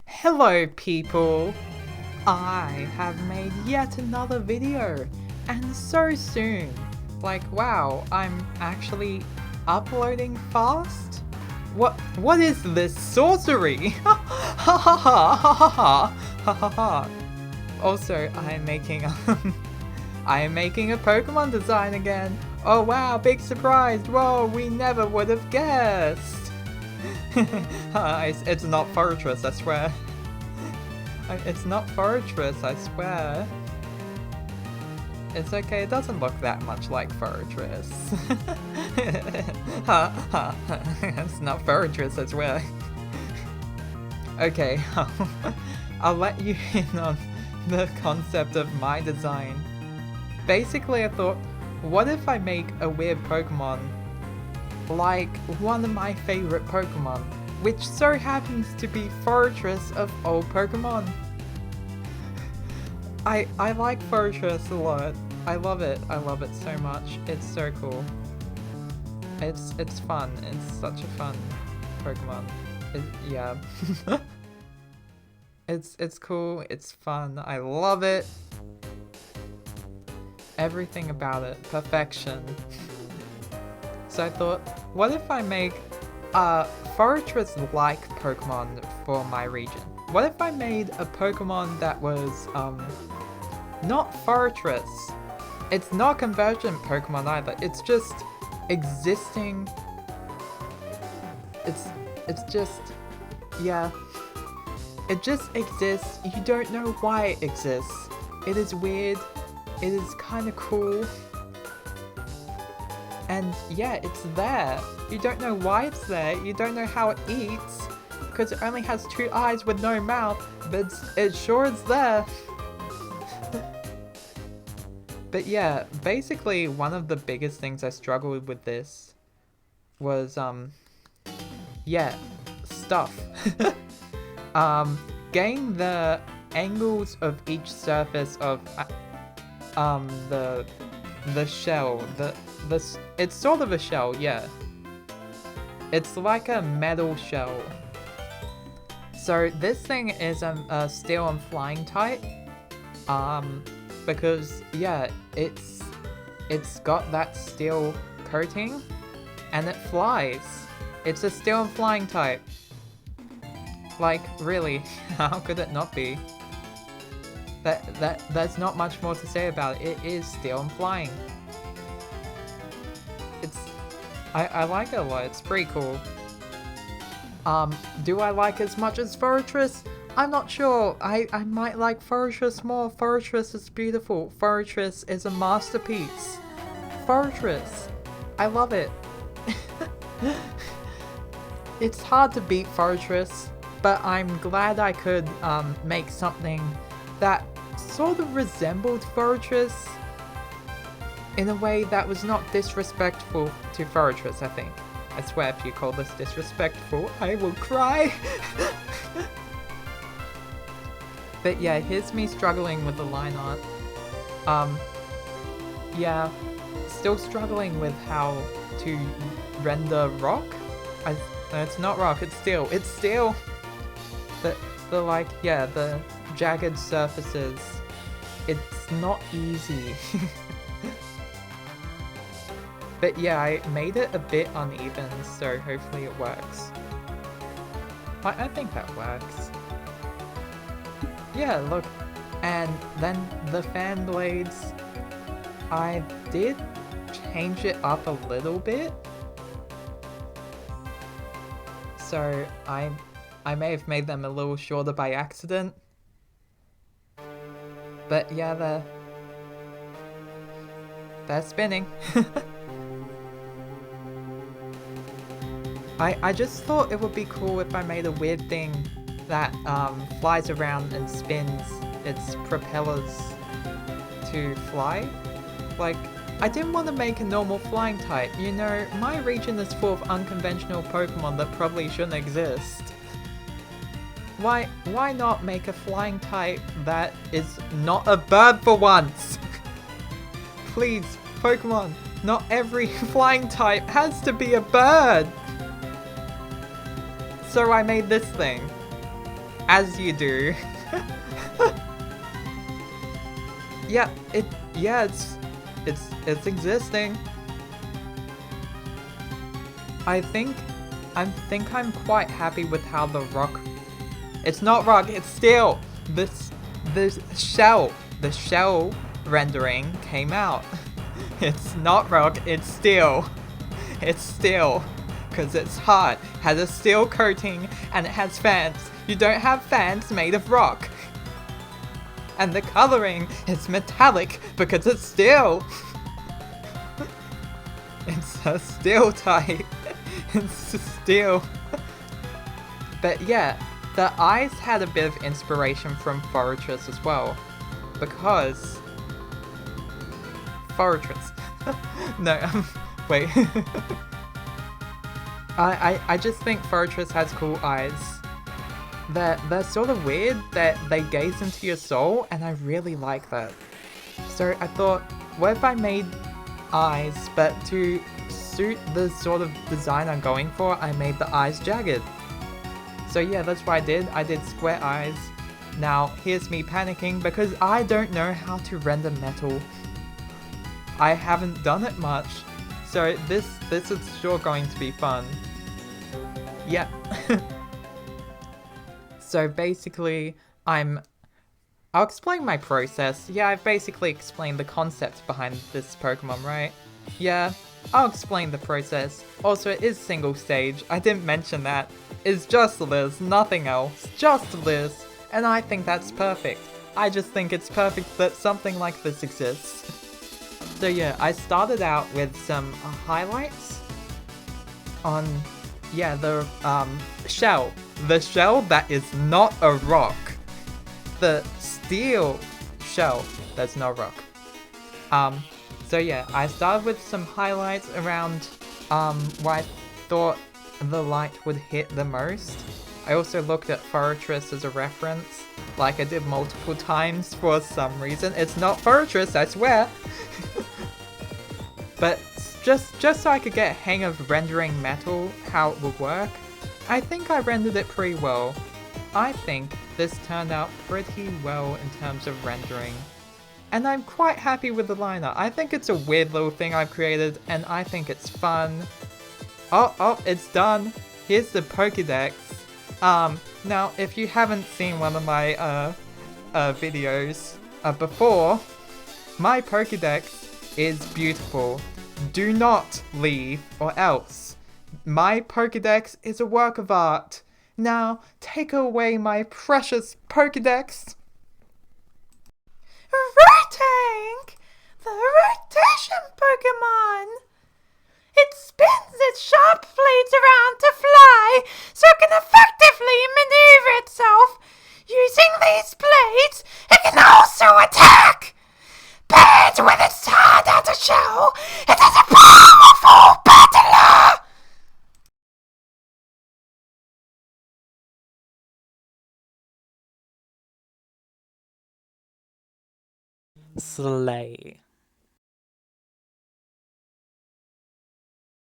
Hello people! I have made yet another video, and so soon. Like, wow, I'm actually uploading fast? What is this sorcery? Ha ha ha ha ha ha ha ha ha. Also, I am making a Pokemon design again. Oh wow, big surprise! Whoa, we never would have guessed! It's not Forretress, I swear. It's not Forretress, I swear. It's okay, it doesn't look that much like Forretress. It's not Forretress, I swear. Okay, I'll let you in on the concept of my design. Basically, I thought, what if I make a weird Pokemon like one of my favorite Pokemon, which so happens to be Forretress of all Pokemon. I like Forretress a lot. I love it so much. It's so cool. It's fun. It's such a fun Pokemon. Yeah. It's cool. It's fun. I love it. Everything about it. Perfection. So I thought, what if I make a Forretress-like Pokemon for my region? What if I made a Pokemon that was, not Forretress? It's not convergent Pokemon either. It's just existing. It's just, yeah. It just exists. You don't know why it exists. It is weird. It is kind of cool. And yeah, it's there. You don't know why it's there. You don't know how it eats, because it only has 2 eyes with no mouth, but it sure is there. But yeah, basically one of the biggest things I struggled with this was, yeah, stuff. Getting the angles of each surface of, the shell, it's sort of a shell, yeah. It's like a metal shell. So this thing is a steel and flying type, because yeah, it's got that steel coating, and it flies. It's a steel and flying type. Like, really, how could it not be? There's not much more to say about it. It is steel and flying. I like it a lot. It's pretty cool. Do I like as much as Forretress? I'm not sure. I might like Forretress more. Forretress is beautiful. Forretress is a masterpiece. Forretress. I love it. It's hard to beat Forretress, but I'm glad I could make something that sort of resembled Forretress in a way that was not disrespectful to Forretress, I think. I swear if you call this disrespectful, I will cry! But yeah, here's me struggling with the line art. Yeah, still struggling with how to render rock? No, it's not rock, it's steel. It's steel! The like, yeah, the jagged surfaces. It's not easy. But yeah, I made it a bit uneven, so hopefully it works. I think that works. Yeah, look. And then the fan blades, I did change it up a little bit. So I may have made them a little shorter by accident. But yeah, they're spinning. I just thought it would be cool if I made a weird thing that flies around and spins its propellers to fly. Like, I didn't want to make a normal flying type. You know, my region is full of unconventional Pokemon that probably shouldn't exist. Why not make a flying type that is not a bird for once? Please, Pokemon, not every flying type has to be a bird! So I made this thing. As you do. Yeah, it's existing. I think I'm quite happy with how the rock. It's not rock, it's steel. The shell rendering came out. It's not rock, it's steel. It's steel. Because it's hard, has a steel coating, and it has fans. You don't have fans made of rock. And the coloring is metallic because it's steel. It's a steel type. It's steel. But yeah, the eyes had a bit of inspiration from Forretress as well. Because... Forretress. No, wait. I just think Forretress has cool eyes. They're sort of weird that they gaze into your soul, and I really like that. So I thought, what if I made eyes, but to suit the sort of design I'm going for, I made the eyes jagged. So yeah, that's what I did. I did square eyes. Now, here's me panicking because I don't know how to render metal. I haven't done it much. So this is sure going to be fun. Yep. So basically, I'll explain my process. Yeah, I've basically explained the concept behind this Pokemon, right? Yeah, I'll explain the process. Also, it is single stage. I didn't mention that. It's just Liz, nothing else. Just Liz. And I think that's perfect. I just think it's perfect that something like this exists. So yeah, I started out with some highlights on, yeah, the shell. The shell that is not a rock. The steel shell that's not rock. So yeah, I started with some highlights around where I thought the light would hit the most. I also looked at Forretress as a reference, like I did multiple times for some reason. It's not Forretress, I swear! But just so I could get a hang of rendering metal, how it would work, I think I rendered it pretty well. I think this turned out pretty well in terms of rendering. And I'm quite happy with the liner. I think it's a weird little thing I've created, and I think it's fun. Oh, it's done! Here's the Pokédex. Now, if you haven't seen one of my, videos, before, my Pokédex is beautiful. Do not leave, or else. My Pokédex is a work of art. Now, take away my precious Pokédex. Rotank! The rotation Pokemon! It spins its sharp blades around to fly, so it can effectively maneuver itself. Using these blades, it can also attack! Paired with its hard outer shell, it is a powerful battler! Slay.